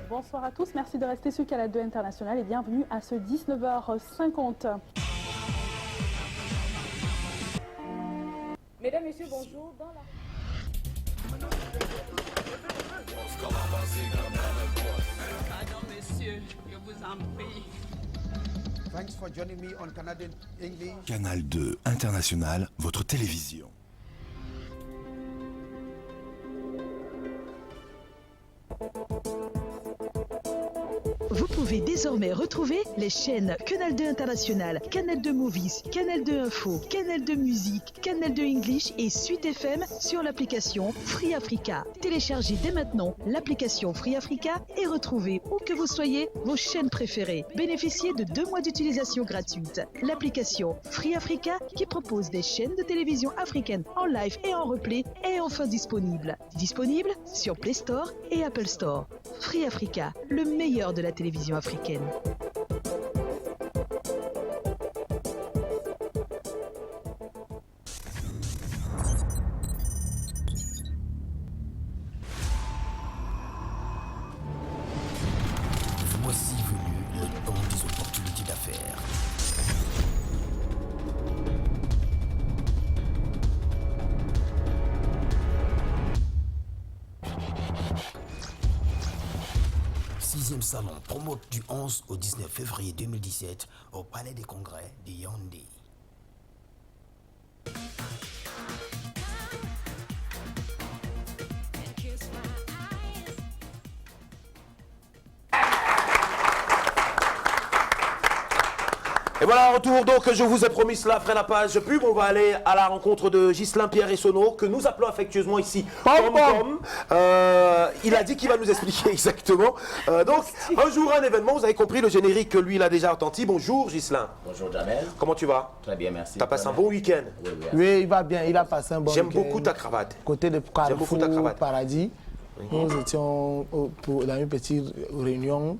Bonsoir à tous, merci de rester sur Canal 2 International et bienvenue à ce 19h50. Mesdames, Messieurs, bonjour. Pardon, messieurs, je vous en prie. Thanks for joining me on Canadian English. Canal 2 International, votre télévision. Vous pouvez désormais retrouver les chaînes Canal 2 International, Canal 2 Movies, Canal 2 Info, Canal 2 Musique, Canal 2 English et Suite FM sur l'application Free Africa. Téléchargez dès maintenant l'application Free Africa et retrouvez où que vous soyez vos chaînes préférées. Bénéficiez de 2 mois d'utilisation gratuite. L'application Free Africa qui propose des chaînes de télévision africaines en live et en replay est enfin disponible. Disponible sur Play Store et Apple Store. Free Africa, le meilleur de la télévision africaine. Voici venu le temps des opportunités d'affaires. Sixième salon promote du 11 au 19 février 2017 au Palais des Congrès de Yaoundé. Et voilà, retour donc, je vous ai promis cela après la page pub, on va aller à la rencontre de Ghislain Pierre Essonneau, que nous appelons affectueusement ici Pom Pom. Il a dit qu'il va nous expliquer exactement. Donc, un jour, un événement, vous avez compris, le générique, lui, il a déjà retenti. Bonjour Ghislain. Bonjour Jamel. Comment tu vas? Très bien, merci. T'as passé un bon week-end? Oui, oui. Oui, il va bien, il a passé un bon week-end. J'aime beaucoup ta cravate. Côté de beaucoup ta Carrefour cravate. Paradis, nous étions dans une petite réunion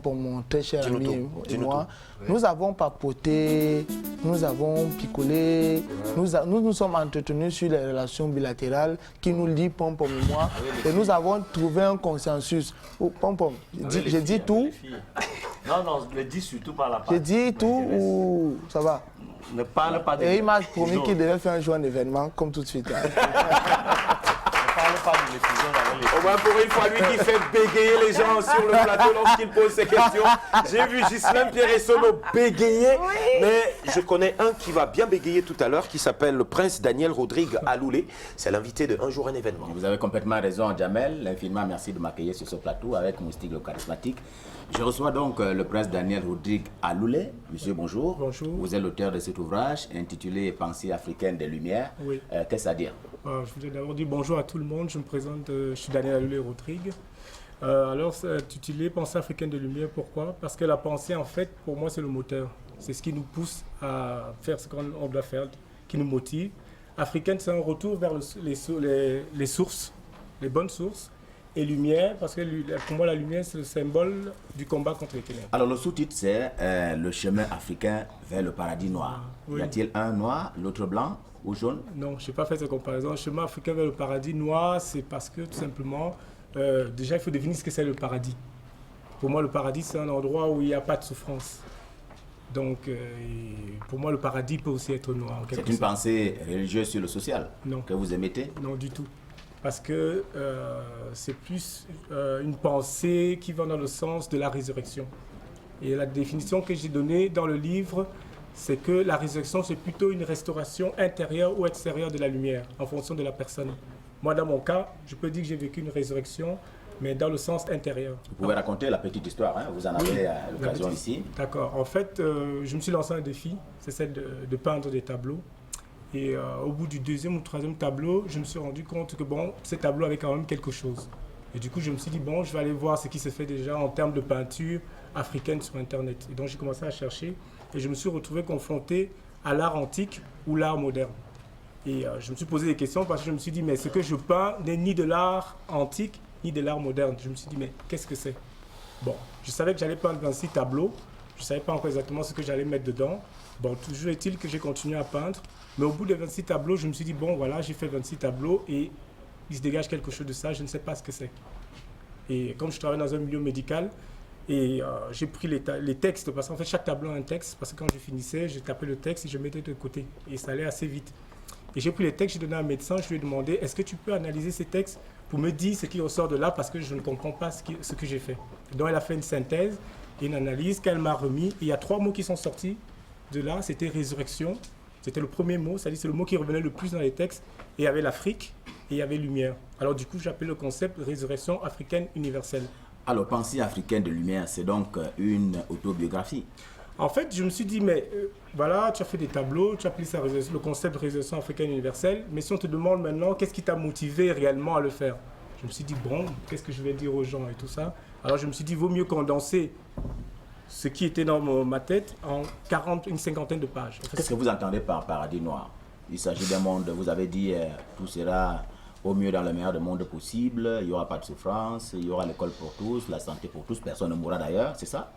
pour mon très cher ami et moi. Nous avons papoté, nous avons picolé, nous nous sommes entretenus sur les relations bilatérales qui nous lient Pom Pom et moi. Et nous avons trouvé un consensus. Oh, Pom Pom, j'ai dit tout. Non, non, ne dis surtout pas la part. J'ai dit tout ou ça va? Ne parle pas de... Et il m'a promis qu'il devait faire un jour un événement comme tout de suite. Ne parle pas de l'éfusion avec les... Au moins pour une fois, lui qui fait bégayer les gens sur le plateau lorsqu'il pose ses questions. J'ai vu Ghislain Pierre Essonneau bégayer, mais je connais un qui va bien bégayer tout à l'heure, qui s'appelle le prince Daniel Rodrigue Aloulé. C'est l'invité de Un jour un événement. Vous avez complètement raison, Jamel. Infiniment merci de m'accueillir sur ce plateau avec Moustique le charismatique. Je reçois donc le prince Daniel Rodrigue Aloulé. Monsieur, bonjour. Bonjour. Vous êtes l'auteur de cet ouvrage intitulé Pensée africaine des Lumières. Oui. Qu'est-ce à dire? Je voudrais d'abord dire bonjour à tout le monde. Je me présente, je suis Daniel Aloulé Rodrigue. Alors, c'est intitulé Pensée africaine des Lumières. Pourquoi? Parce que la pensée, en fait, pour moi, c'est le moteur. C'est ce qui nous pousse à faire ce qu'on doit faire, qui nous motive. Africaine, c'est un retour vers les sources, les bonnes sources. Et lumière, parce que pour moi, la lumière, c'est le symbole du combat contre les ténèbres. Alors, le sous-titre, c'est le chemin africain vers le paradis noir. Oui. Y a-t-il un noir, l'autre blanc ou jaune? Non, je n'ai pas fait cette comparaison. Le chemin africain vers le paradis noir, c'est parce que, tout simplement, déjà, il faut définir ce que c'est le paradis. Pour moi, le paradis, c'est un endroit où il n'y a pas de souffrance. Donc, pour moi, le paradis peut aussi être noir. C'est une pensée religieuse sur le social que vous émettez? Non, du tout. Parce que c'est plus une pensée qui va dans le sens de la résurrection. Et la définition que j'ai donnée dans le livre, c'est que la résurrection, c'est plutôt une restauration intérieure ou extérieure de la lumière, en fonction de la personne. Moi, dans mon cas, je peux dire que j'ai vécu une résurrection, mais dans le sens intérieur. Vous pouvez raconter la petite histoire, hein? Vous en avez l'occasion ici. D'accord. En fait, je me suis lancé un défi, c'est celle de peindre des tableaux. Et au bout du deuxième ou troisième tableau, je me suis rendu compte que bon, ces tableaux avaient quand même quelque chose. Et du coup, je me suis dit, bon, je vais aller voir ce qui se fait déjà en termes de peinture africaine sur Internet. Et donc, j'ai commencé à chercher et je me suis retrouvé confronté à l'art antique ou l'art moderne. Et je me suis posé des questions parce que je me suis dit, mais ce que je peins n'est ni de l'art antique ni de l'art moderne. Je me suis dit, mais qu'est-ce que c'est? Bon, je savais que j'allais peindre 26 tableaux. Je ne savais pas encore exactement ce que j'allais mettre dedans. Bon, toujours est-il que j'ai continué à peindre. Mais au bout de 26 tableaux, je me suis dit, bon, voilà, j'ai fait 26 tableaux et il se dégage quelque chose de ça, je ne sais pas ce que c'est. Et comme je travaille dans un milieu médical, et j'ai pris les textes, parce qu'en fait, chaque tableau a un texte, parce que quand je finissais, je tapais le texte et je mettais de côté. Et ça allait assez vite. Et j'ai pris les textes, j'ai donné à un médecin, je lui ai demandé, est-ce que tu peux analyser ces textes pour me dire ce qui ressort de là, parce que je ne comprends pas ce que j'ai fait. Donc, elle a fait une synthèse, une analyse qu'elle m'a remis. Et il y a 3 mots qui sont sortis de là, c'était résurrection. C'était le premier mot, c'est-à-dire c'est le mot qui revenait le plus dans les textes. Et il y avait l'Afrique et il y avait lumière. Alors du coup, j'appelle le concept résurrection africaine universelle. Alors, Pensée africaine de lumière, c'est donc une autobiographie. En fait, je me suis dit, mais voilà, tu as fait des tableaux, tu as appelé ça le concept résurrection africaine universelle, mais si on te demande maintenant, qu'est-ce qui t'a motivé réellement à le faire? Je me suis dit, bon, qu'est-ce que je vais dire aux gens et tout ça? Alors je me suis dit, vaut mieux condenser ce qui était dans ma tête en une cinquantaine de pages. En fait, qu'est-ce que vous entendez par paradis noir? Il s'agit d'un monde, vous avez dit, tout sera au mieux dans le meilleur des mondes possibles, il n'y aura pas de souffrance, il y aura l'école pour tous, la santé pour tous, personne ne mourra d'ailleurs, c'est ça?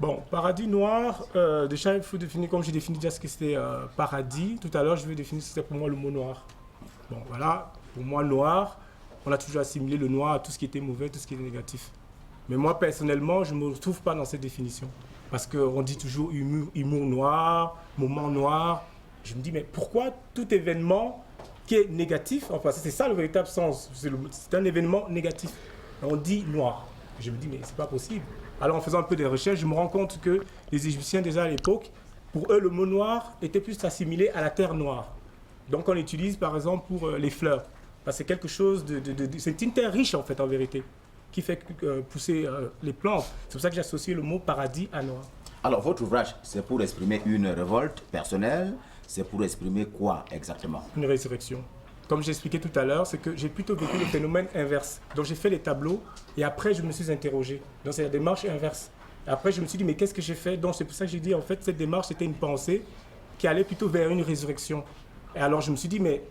Bon, paradis noir, déjà il faut définir, comme j'ai défini déjà ce que c'était paradis, tout à l'heure je vais définir ce que c'était pour moi le mot noir. Bon voilà, pour moi noir, on a toujours assimilé le noir à tout ce qui était mauvais, tout ce qui était négatif. Mais moi personnellement, je ne me retrouve pas dans cette définition. Parce qu'on dit toujours humour noir, moment noir. Je me dis, mais pourquoi tout événement qui est négatif, enfin c'est ça le véritable sens, c'est un événement négatif. On dit noir. Je me dis, mais c'est pas possible. Alors en faisant un peu des recherches, je me rends compte que les Égyptiens déjà à l'époque, pour eux le mot noir était plus assimilé à la terre noire. Donc on l'utilise par exemple pour les fleurs. Parce que c'est quelque chose c'est une terre riche en fait en vérité, qui fait pousser les plantes. C'est pour ça que j'ai associé le mot paradis à noir. Alors votre ouvrage, c'est pour exprimer une révolte personnelle, c'est pour exprimer quoi exactement? Une résurrection. Comme j'expliquais tout à l'heure, c'est que j'ai plutôt vécu le phénomène inverse. Donc j'ai fait les tableaux et après je me suis interrogé. Donc c'est la démarche inverse. Et après je me suis dit mais qu'est-ce que j'ai fait? Donc c'est pour ça que j'ai dit en fait cette démarche c'était une pensée qui allait plutôt vers une résurrection. Et alors je me suis dit mais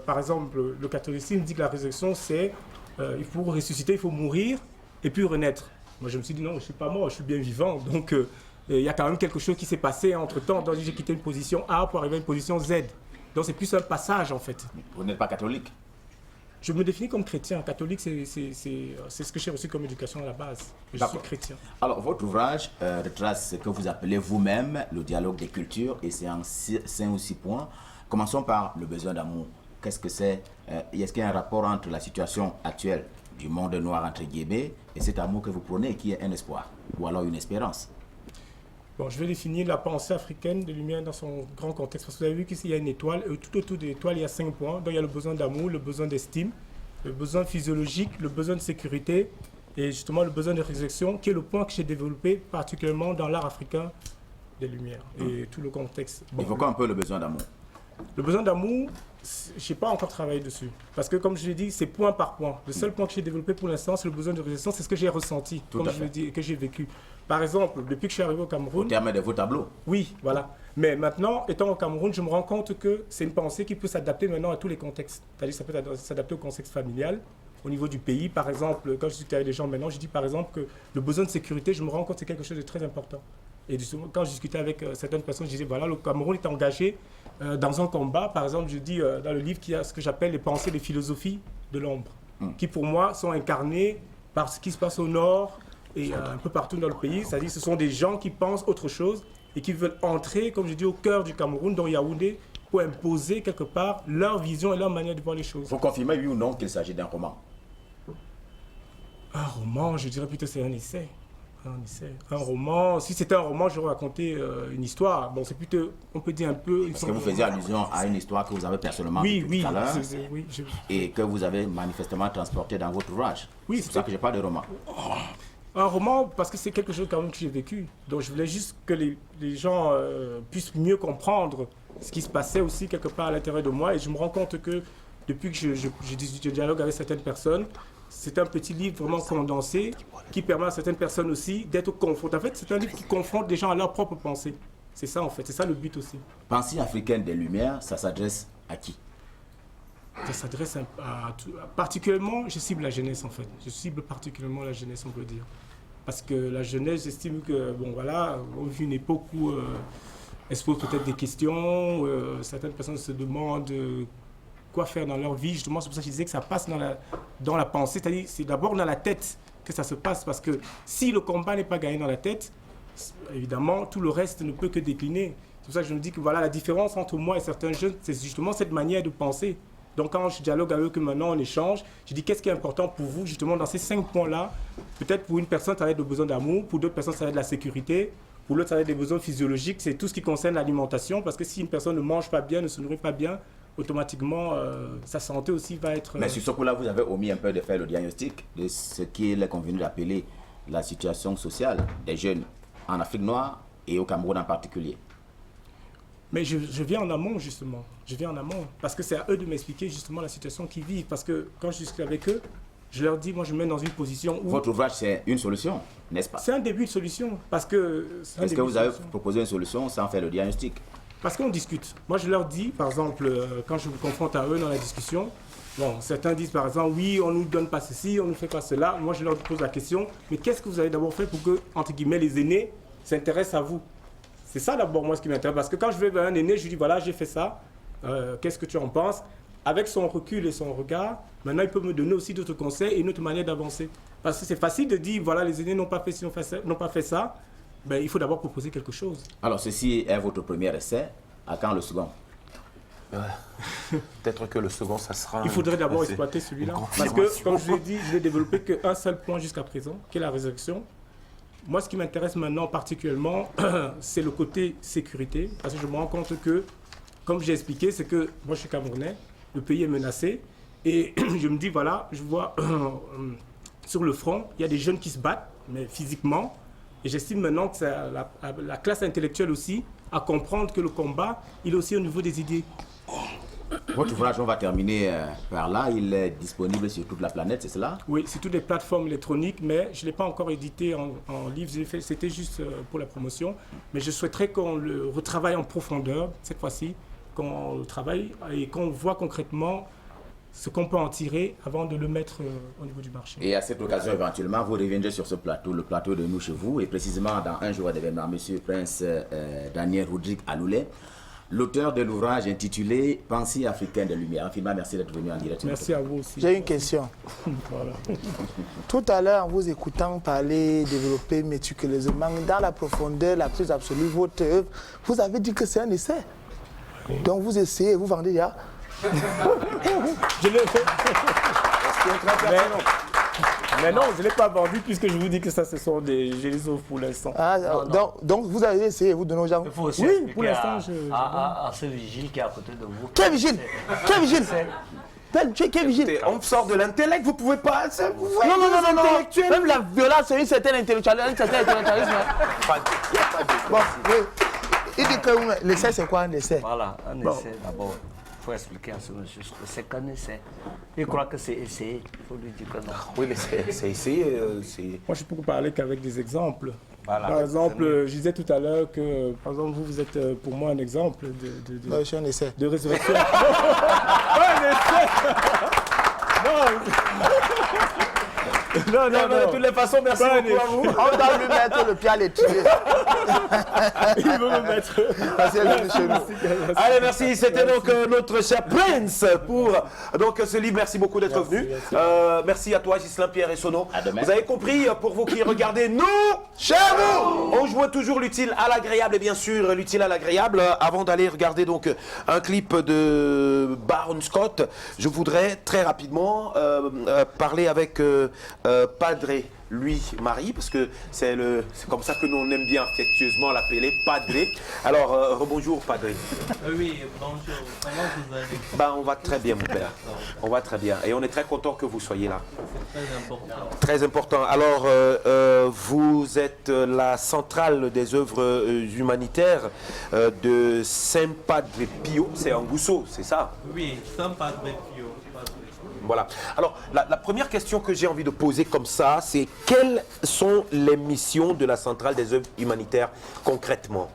par exemple le catholicisme dit que la résurrection c'est il faut ressusciter, il faut mourir et puis renaître. Moi je me suis dit non, je ne suis pas mort, je suis bien vivant. Donc il y a quand même quelque chose qui s'est passé entre temps. Donc j'ai quitté une position A pour arriver à une position Z. Donc c'est plus un passage en fait. Vous n'êtes pas catholique? Je me définis comme chrétien. Catholique, c'est ce que j'ai reçu comme éducation à la base. Je suis chrétien. Alors votre ouvrage retrace ce que vous appelez vous-même le dialogue des cultures et c'est en 5 ou 6 points. Commençons par le besoin d'amour. Qu'est-ce que c'est? Est-ce qu'il y a un rapport entre la situation actuelle du monde noir entre guillemets et cet amour que vous prônez qui est un espoir ou alors une espérance? Bon, je vais définir la pensée africaine de lumière dans son grand contexte. Parce que vous avez vu qu'ici, il y a une étoile. Et tout autour de l'étoile, il y a 5 points. Donc, il y a le besoin d'amour, le besoin d'estime, le besoin physiologique, le besoin de sécurité et justement le besoin de résurrection, qui est le point que j'ai développé particulièrement dans l'art africain des Lumières et tout le contexte. Bon, évoquons un peu le besoin d'amour. Le besoin d'amour, je n'ai pas encore travaillé dessus. Parce que comme je l'ai dit, c'est point par point. Le seul point que j'ai développé pour l'instant, c'est le besoin de résurrection. C'est ce que j'ai ressenti, comme je l'ai dit, et que j'ai vécu. Par exemple, depuis que je suis arrivé au Cameroun... Au terme de vos tableaux? Oui, voilà. Mais maintenant, étant au Cameroun, je me rends compte que c'est une pensée qui peut s'adapter maintenant à tous les contextes. C'est-à-dire ça peut s'adapter au contexte familial, au niveau du pays. Par exemple, quand je discute avec les gens maintenant, je dis par exemple que le besoin de sécurité, je me rends compte que c'est quelque chose de très important. Et justement, quand je discutais avec certaines personnes, je disais, voilà, le Cameroun est engagé dans un combat. Par exemple, je dis dans le livre qu'il y a ce que j'appelle les pensées, les philosophies de l'ombre, qui pour moi sont incarnées par ce qui se passe au nord et un peu partout dans le pays. C'est-à-dire que ce sont des gens qui pensent autre chose et qui veulent entrer, comme je dis, au cœur du Cameroun, dans Yaoundé, pour imposer quelque part leur vision et leur manière de voir les choses. Vous confirmez, oui ou non, qu'il s'agit d'un roman? Un roman, je dirais plutôt c'est un essai. Un roman, si c'était un roman, j'aurais raconté une histoire. Bon, c'est plutôt, on peut dire un peu... Parce que vous faisiez allusion à une histoire que vous avez personnellement vécue tout à l'heure et que vous avez manifestement transporté dans votre ouvrage. Oui, c'est pour ça que je parle de roman. Un roman, parce que c'est quelque chose quand même que j'ai vécu. Donc je voulais juste que les gens puissent mieux comprendre ce qui se passait aussi quelque part à l'intérieur de moi. Et je me rends compte que depuis que je dialogue avec certaines personnes, c'est un petit livre vraiment condensé qui permet à certaines personnes aussi d'être confrontées. En fait, c'est un livre qui confronte les gens à leurs propres pensées. C'est ça en fait, c'est ça le but aussi. Pensée africaine des Lumières, ça s'adresse à qui? Ça s'adresse particulièrement, je cible la jeunesse en fait. Je cible particulièrement la jeunesse, on peut dire. Parce que la jeunesse, j'estime que, bon voilà, on vit une époque où elle se pose peut-être des questions, certaines personnes se demandent quoi faire dans leur vie. Justement, c'est pour ça que je disais que ça passe dans la pensée, c'est-à-dire c'est d'abord dans la tête que ça se passe, parce que si le combat n'est pas gagné dans la tête, évidemment, tout le reste ne peut que décliner. C'est pour ça que je me dis que voilà, la différence entre moi et certains jeunes, c'est justement cette manière de penser. Donc quand je dialogue avec eux, que maintenant on échange, je dis qu'est-ce qui est important pour vous, justement, dans ces 5 points-là. Peut-être pour une personne, ça va être le besoin d'amour, pour d'autres personnes, ça va être de la sécurité, pour l'autre, ça va être des besoins physiologiques, c'est tout ce qui concerne l'alimentation, parce que si une personne ne mange pas bien, ne se nourrit pas bien, automatiquement, sa santé aussi va être... Mais sur ce coup-là, vous avez omis un peu de faire le diagnostic de ce qu'il est convenu d'appeler la situation sociale des jeunes en Afrique noire et au Cameroun en particulier. Mais je viens en amont, justement. Je viens en amont. Parce que c'est à eux de m'expliquer, justement, la situation qu'ils vivent. Parce que quand je discute avec eux, je leur dis, moi, je me mets dans une position où... Votre ouvrage, c'est une solution, n'est-ce pas? C'est un début de solution. Parce que... Est-ce que vous avez proposé une solution sans faire le diagnostic? Parce qu'on discute. Moi, je leur dis, par exemple, quand je me confronte à eux dans la discussion, bon, certains disent, par exemple, oui, on ne nous donne pas ceci, on ne nous fait pas cela. Moi, je leur pose la question, mais qu'est-ce que vous avez d'abord fait pour que, entre guillemets, les aînés s'intéressent à vous? C'est ça d'abord moi ce qui m'intéresse, parce que quand je vais vers un aîné, je lui dis voilà, j'ai fait ça, qu'est-ce que tu en penses? Avec son recul et son regard, maintenant il peut me donner aussi d'autres conseils et une autre manière d'avancer. Parce que c'est facile de dire voilà, les aînés n'ont pas fait ci, n'ont pas fait ça, ben, il faut d'abord proposer quelque chose. Alors ceci est votre premier essai, à quand le second? Peut-être que le second, ça sera... Il faudrait d'abord exploiter celui-là. Parce que, comme je l'ai dit, je n'ai développé qu'un seul point jusqu'à présent, qui est la résurrection. Moi, ce qui m'intéresse maintenant particulièrement, c'est le côté sécurité. Parce que je me rends compte que, comme j'ai expliqué, c'est que moi, je suis Camerounais, le pays est menacé. Et je me dis, voilà, je vois sur le front, il y a des jeunes qui se battent, mais physiquement. Et j'estime maintenant que c'est la classe intellectuelle aussi à comprendre que le combat, il est aussi au niveau des idées. Votre ouvrage, on va terminer par là. Il est disponible sur toute la planète, c'est cela? Oui, c'est toutes les plateformes électroniques, mais je ne l'ai pas encore édité en livre. C'était juste pour la promotion. Mais je souhaiterais qu'on le retravaille en profondeur, cette fois-ci, qu'on le travaille et qu'on voit concrètement ce qu'on peut en tirer avant de le mettre au niveau du marché. Et à cette occasion, éventuellement, vous reviendrez sur ce plateau, le plateau de Nous Chez Vous, et précisément dans un jour d'événement, M. Prince Daniel Rodrigue Aloulé, l'auteur de l'ouvrage intitulé Pensée africaine de lumière. Infiniment merci d'être venu en direct. Merci à vous aussi. J'ai une question. Voilà. Tout à l'heure, en vous écoutant parler, développer méticuleusement, dans la profondeur la plus absolue, votre œuvre, vous avez dit que c'est un essai. Donc vous essayez, vous vendez là. Je l'ai fait. Mais non, je ne l'ai pas vendu puisque je vous dis que ça, ce sont des gélisons pour l'instant. Ah, donc vous avez essayé, vous donnez aux gens. Il faut aussi oui, pour l'instant, à ce vigile qui est à côté de vous. Quel vigile? Quel vigile? Quel vigile? On sort de l'intellect, vous pouvez pas... Non. Même la violence, c'est une certaine intellectualisme. Bon, oui. Il dit que l'essai, c'est quoi un essai? Voilà, un essai d'abord. Il faut expliquer à ce monsieur ce que c'est qu'un essai. Il croit que c'est essayer. Il faut lui dire que non. Oui, mais c'est essayer. Moi, je peux vous parler qu'avec des exemples. Voilà. Par exemple, je disais tout à l'heure que, par exemple, vous êtes pour moi un exemple je suis un essai. De résurrection. Pas un essai. Non, de toutes les façons, merci beaucoup à vous. On doit lui mettre le pied à l'étrier. Il veut me mettre. Allez, merci. C'était donc notre cher Prince pour donc, ce livre. Merci beaucoup d'être venu. Merci à toi, Ghislain Pierre et Sono. Vous avez compris, pour vous qui regardez Nous Chez Vous, on joue toujours l'utile à l'agréable et bien sûr l'utile à l'agréable. Avant d'aller regarder donc un clip de Baron Scott, je voudrais très rapidement parler avec Padre Louis-Marie, parce que c'est comme ça que nous on aime bien affectueusement l'appeler Padre. Alors, rebonjour Padre. Oui, bonjour. Comment vous allez? On va très bien mon père. On va très bien. Et on est très content que vous soyez là. C'est très important. Très important. Alors, vous êtes la centrale des œuvres humanitaires de Saint-Padre Pio. C'est en Gousso, c'est ça? Oui, Saint-Padre Pio. Voilà. Alors, la première question que j'ai envie de poser comme ça, c'est quelles sont les missions de la centrale des œuvres humanitaires concrètement?